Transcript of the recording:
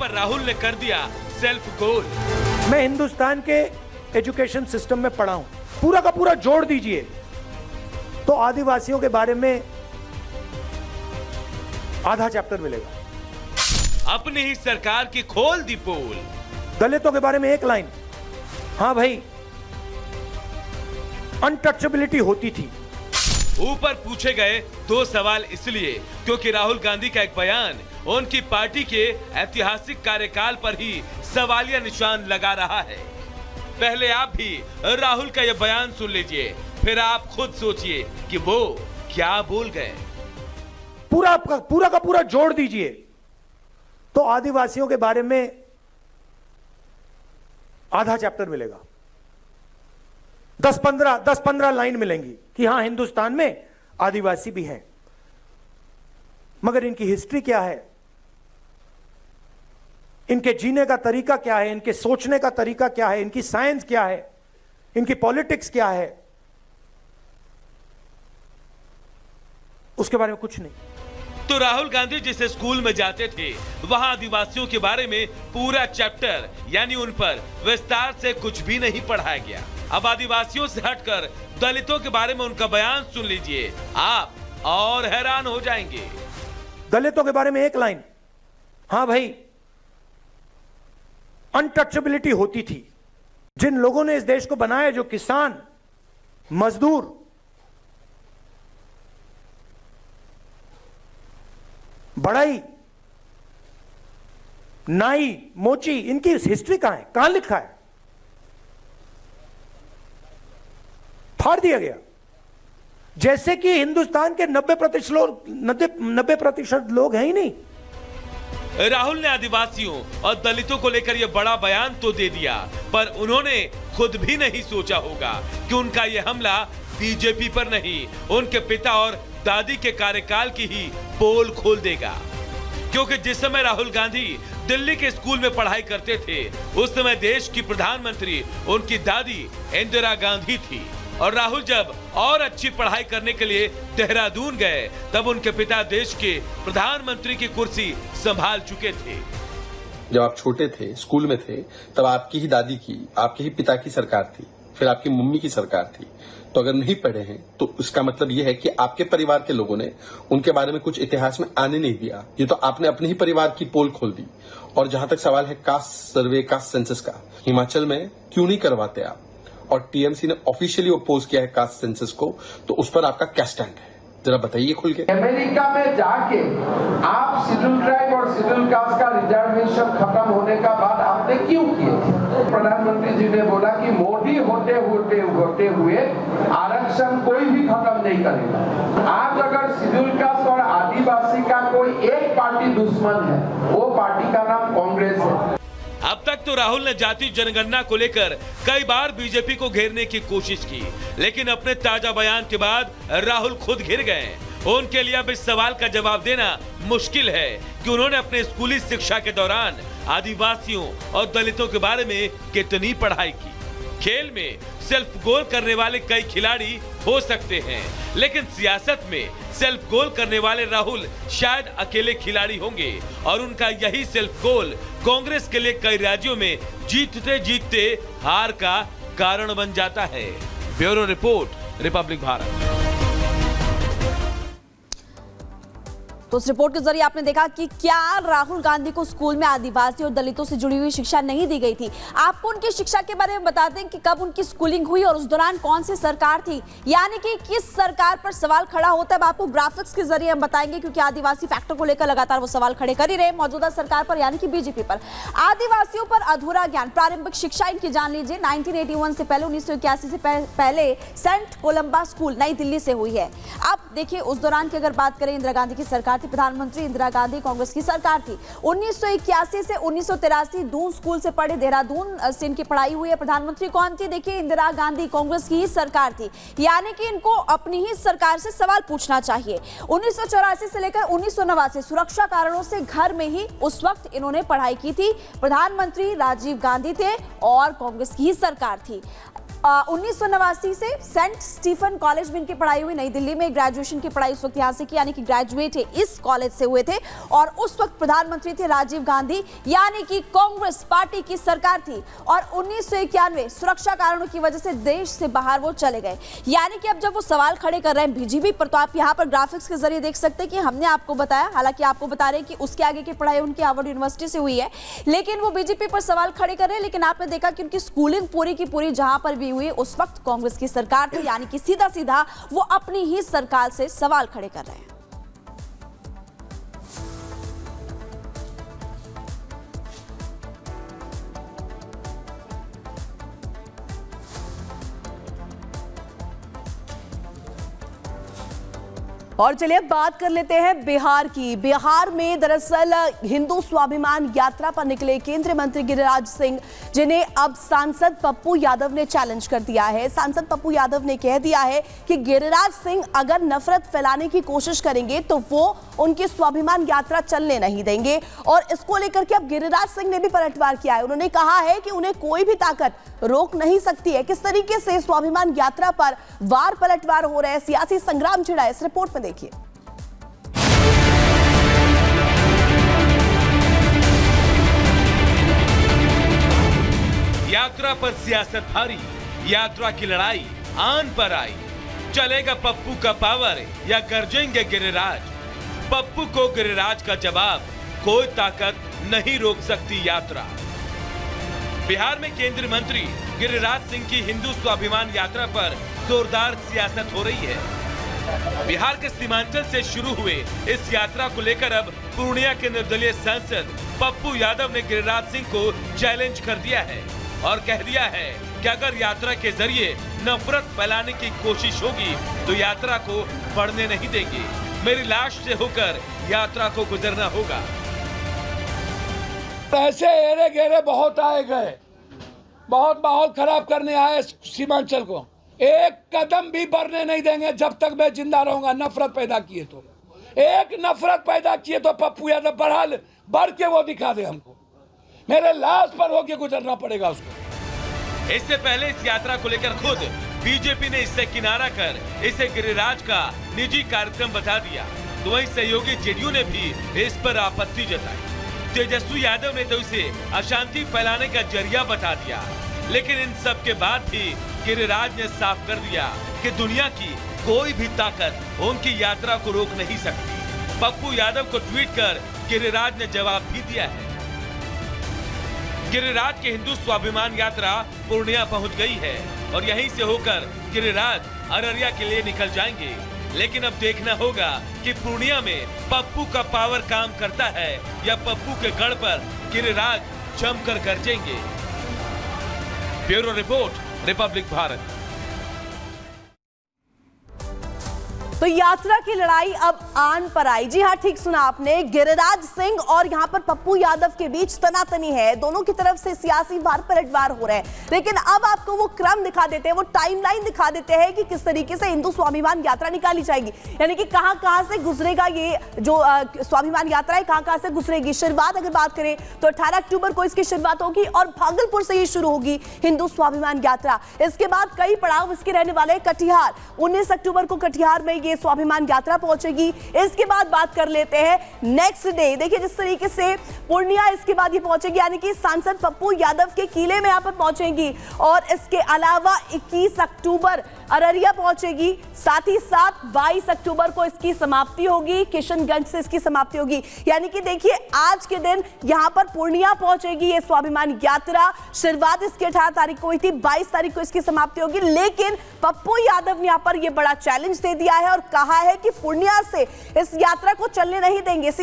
पर राहुल ने कर दिया सेल्फ गोल। मैं हिंदुस्तान के एजुकेशन सिस्टम में पढ़ा हूं, पूरा का पूरा जोड़ दीजिए तो आदिवासियों के बारे में आधा चैप्टर मिलेगा। अपनी ही सरकार की खोल दी पोल। दलितों के बारे में एक लाइन, हां भाई अनटचेबिलिटी होती थी। ऊपर पूछे गए 2 सवाल इसलिए क्योंकि राहुल गांधी का एक बयान उनकी पार्टी के ऐतिहासिक कार्यकाल पर ही सवालिया निशान लगा रहा है। पहले आप भी राहुल का यह बयान सुन लीजिए, फिर आप खुद सोचिए कि वो क्या बोल गए। पूरा का पूरा जोड़ दीजिए तो आदिवासियों के बारे में आधा चैप्टर मिलेगा। 10-15 लाइन मिलेंगी कि हां हिंदुस्तान में आदिवासी भी हैं, मगर इनकी हिस्ट्री क्या है, इनके जीने का तरीका क्या है, इनके सोचने का तरीका क्या है, इनकी साइंस क्या है, इनकी पॉलिटिक्स क्या है, उसके बारे में कुछ नहीं। तो राहुल गांधी जिस स्कूल में जाते थे वहां आदिवासियों के बारे में पूरा चैप्टर यानी उन पर विस्तार से कुछ भी नहीं पढ़ाया गया। अब आदिवासियों से हटकर दलितों के बारे में उनका बयान सुन लीजिए, आप और हैरान हो जाएंगे। दलितों के बारे में एक लाइन, हां भाई अनटचेबिलिटी होती थी। जिन लोगों ने इस देश को बनाया, जो किसान, मजदूर, बढ़ई, नाई, मोची, इनकी हिस्ट्री कहां है, कहां लिखा है? फाड़ दिया गया। जैसे कि हिंदुस्तान के 90% लोग हैं ही नहीं। राहुल ने आदिवासियों और दलितों को लेकर यह बड़ा बयान तो दे दिया, पर उन्होंने खुद भी नहीं सोचा होगा कि उनका यह हमला बीजेपी पर नहीं, उनके पिता और दादी के कार्यकाल की ही पोल खोल देगा। क्योंकि जिस समय राहुल गांधी दिल्ली के स्कूल में पढ़ाई करते थे, उस समय देश की प्रधानमंत्री उनकी दादी इंदिरा गांधी थी, और राहुल जब और अच्छी पढ़ाई करने के लिए देहरादून गए, तब उनके पिता देश के प्रधानमंत्री की कुर्सी संभाल चुके थे। जब आप छोटे थे, स्कूल में थे, तब आपकी ही दादी की, आपके ही पिता की सरकार थी, फिर आपकी मम्मी की सरकार थी। तो अगर नहीं पढ़े हैं तो इसका मतलब यह है कि आपके परिवार के लोगों ने उनके बारे में कुछ इतिहास में आने नहीं दिया। ये तो आपने अपने ही परिवार की पोल खोल दी। और जहां तक सवाल है कास्ट सर्वे, कास्ट सेंसस का, हिमाचल में क्यों नहीं करवाते आप? और टीएमसी ने ऑफिशियली अपोज किया है कास्ट सेंसस को, तो उस पर आपका क्या स्टैंड है, जरा बताइए खुल के। अमेरिका में जाके आप शेड्यूल ट्राइब और शेड्यूल कास्ट का रिजर्वेशन खत्म होने का बाद आपने क्यों किए? प्रधानमंत्री जी ने बोला कि मोदी होते हुए आरक्षण कोई भी खत्म नहीं करेगा। आज अगर शेड्यूल कास्ट और आदिवासी का कोई एक पार्टी दुश्मन है, वो पार्टी का नाम कांग्रेस है। अब तक तो राहुल ने जाति जनगणना को लेकर कई बार बीजेपी को घेरने की कोशिश की, लेकिन अपने ताजा बयान के बाद राहुल खुद घिर गए। उनके लिए अब इस सवाल का जवाब देना मुश्किल है कि उन्होंने अपने स्कूली शिक्षा के दौरान आदिवासियों और दलितों के बारे में कितनी पढ़ाई की। खेल में सेल्फ गोल करने वाले कई खिलाड़ी हो सकते हैं, लेकिन सियासत में सेल्फ गोल करने वाले राहुल शायद अकेले खिलाड़ी होंगे, और उनका यही सेल्फ गोल कांग्रेस के लिए कई राज्यों में जीतते जीतते हार का कारण बन जाता है। Bureau report, Republic Bharat. तो उस रिपोर्ट के जरिए आपने देखा कि क्या राहुल गांधी को स्कूल में आदिवासी और दलितों से जुड़ी हुई शिक्षा नहीं दी गई थी। आपको उनकी शिक्षा के बारे में बताते हैं कि कब उनकी स्कूलिंग हुई और उस दौरान कौन सी सरकार थी, यानी कि किस सरकार पर सवाल खड़ा होता है। अब आपको ग्राफिक्स के जरिए हम बताएंगे, क्योंकि आदिवासी फैक्टर को लेकर लगातार वो सवाल खड़े कर ही रहे मौजूदा सरकार पर, यानी कि बीजेपी पर। आदिवासियों पर अधूरा ज्ञान, प्रारंभिक शिक्षा इनकी जान लीजिए। 1981 से पहले, 1981 से पहले सेंट कोलंबा स्कूल नई दिल्ली से हुई है। अब देखिए उस दौरान की अगर बात करें, इंदिरा गांधी की सरकार, प्रधानमंत्री इंदिरा गांधी, कांग्रेस की सरकार थी। 1981 से 1983 दून स्कूल से पढ़े, देहरादून से इनकी पढ़ाई हुई है। प्रधानमंत्री कौन थी? देखिए इंदिरा गांधी, कांग्रेस की ही सरकार थी, यानी कि इनको अपनी ही सरकार से सवाल पूछना चाहिए। 1984 से लेकर 1989 सुरक्षा कारणों से घर में ही उस वक्त इन्होंने पढ़ाई की थी। प्रधानमंत्री राजीव गांधी थे और कांग्रेस की ही सरकार थी। 1989 से सेंट स्टीफन कॉलेज में इनकी पढ़ाई हुई। नई दिल्ली में ग्रेजुएशन की पढ़ाई उस वक्त यहाँ से की, यानी कि ग्रेजुएट इस कॉलेज से हुए थे। और उस वक्त प्रधानमंत्री थे राजीव गांधी, यानी कि कांग्रेस पार्टी की सरकार थी। और 1991 सुरक्षा कारणों की वजह से देश से बाहर वो चले गए। यानी कि अब जब वो सवाल खड़े कर रहे हैं बीजेपी पर, तो आप यहाँ पर ग्राफिक्स के जरिए देख सकते हैं कि हमने आपको बताया, हालांकि आपको बता रहे हैं कि उसके आगे की पढ़ाई उनकी हार्वर्ड यूनिवर्सिटी से हुई है, लेकिन वो बीजेपी पर सवाल खड़े कर रहे हैं। लेकिन आपने देखा कि उनकी स्कूलिंग पूरी की पूरी जहां पर भी हुई, उस वक्त कांग्रेस की सरकार थी, यानी कि सीधा सीधा वो अपनी ही सरकार से सवाल खड़े कर रहे हैं। और चलिए अब बात कर लेते हैं बिहार की। बिहार में दरअसल हिंदू स्वाभिमान यात्रा पर निकले केंद्रीय मंत्री गिरिराज सिंह, जिन्हें अब सांसद पप्पू यादव ने चैलेंज कर दिया है। सांसद पप्पू यादव ने कह दिया है कि गिरिराज सिंह अगर नफरत फैलाने की कोशिश करेंगे तो वो उनकी स्वाभिमान यात्रा चलने नहीं देंगे। और इसको लेकर के अब गिरिराज सिंह ने भी पलटवार किया है। उन्होंने कहा है कि उन्हें कोई भी ताकत रोक नहीं सकती है। किस तरीके से स्वाभिमान यात्रा पर वार पलटवार हो रहे हैं, सियासी संग्राम छिड़ा है, इस रिपोर्ट में देखिए। यात्रा पर सियासत भारी, यात्रा की लड़ाई आन पर आई। चलेगा पप्पू का पावर या गरजेंगे गिरिराज? पप्पू को गिरिराज का जवाब, कोई ताकत नहीं रोक सकती यात्रा। बिहार में केंद्रीय मंत्री गिरिराज सिंह की हिंदू स्वाभिमान यात्रा पर जोरदार सियासत हो रही है। बिहार के सीमांचल से शुरू हुए इस यात्रा को लेकर अब पूर्णिया के निर्दलीय सांसद पप्पू यादव ने गिरिराज सिंह को चैलेंज कर दिया है और कह दिया है कि अगर यात्रा के जरिए नफरत फैलाने की कोशिश होगी तो यात्रा को बढ़ने नहीं देंगे। मेरी लाश से होकर यात्रा को गुजरना होगा। ऐसे एरे गेरे बहुत आए गए, बहुत माहौल खराब करने आए सीमांचल को। एक कदम भी बढ़ने नहीं देंगे जब तक मैं जिंदा रहूंगा। नफरत पैदा किए तो, एक नफरत पैदा किए तो पप्पू यादव बढ़ के वो दिखा दे हमको। मेरे लाश पर होके गुजरना पड़ेगा उसको। इससे पहले इस यात्रा को लेकर खुद बीजेपी ने इससे किनारा कर इसे गिरिराज का निजी कार्यक्रम बता दिया, तो वहीं सहयोगी जेडीयू ने भी इस पर आपत्ति जताई। तेजस्वी यादव ने तो इसे अशांति फैलाने का जरिया बता दिया। लेकिन इन सब के बाद भी गिरिराज ने साफ कर दिया कि दुनिया की कोई भी ताकत उनकी यात्रा को रोक नहीं सकती। पप्पू यादव को ट्वीट कर गिरिराज ने जवाब भी दिया है। गिरिराज की हिंदू स्वाभिमान यात्रा पूर्णिया पहुंच गई है और यहीं से होकर गिरिराज अररिया के लिए निकल जाएंगे। लेकिन अब देखना होगा कि पूर्णिया में पप्पू का पावर काम करता है या पप्पू के गढ़ पर गिरिराज जमकर गरजेंगे। Bureau report, Republic Bharat. तो यात्रा की लड़ाई अब आन पर आई। जी हाँ, ठीक सुना आपने। गिरिराज सिंह और यहाँ पर पप्पू यादव के बीच तनातनी है। दोनों की तरफ से सियासी वार पलटवार हो रहे हैं। लेकिन अब आपको वो क्रम दिखा देते हैं, वो टाइमलाइन दिखा देते हैं कि किस तरीके से हिंदू स्वाभिमान यात्रा निकाली जाएगी, यानी कि कहां से गुजरेगा ये जो स्वाभिमान यात्रा है, कहां से गुजरेगी। शुरुआत अगर बात करें तो 18 अक्टूबर को इसकी शुरुआत होगी और भागलपुर से ही शुरू होगी हिंदू स्वाभिमान यात्रा। इसके बाद कई पड़ाव इसके रहने वाले। कटिहार 19 अक्टूबर को कटिहार में ये स्वाभिमान यात्रा पहुंचेगी। इसके बाद बात कर लेते हैं नेक्स्ट डे। देखिए जिस तरीके से पूर्णिया इसके बाद ये पहुंचेगी, यानी कि सांसद पप्पू यादव के किले में यहां पर पहुंचेगी। और इसके अलावा 21 अक्टूबर अररिया पहुंचेगी। साथ ही साथ 22 अक्टूबर को इसकी समाप्ति होगी, किशनगंज से इसकी समाप्ति होगी। यानी कि देखिए आज के दिन यहां पर पूर्णिया पहुंचेगी ये स्वाभिमान यात्रा। शुरुआत इसकी 18 तारीख को हुई थी, 22 तारीख को इसकी समाप्ति होगी। लेकिन पप्पू यादव ने यहां पर ये बड़ा चैलेंज दे दिया है और कहा है कि पूर्णिया से इस यात्रा को चलने नहीं देंगे।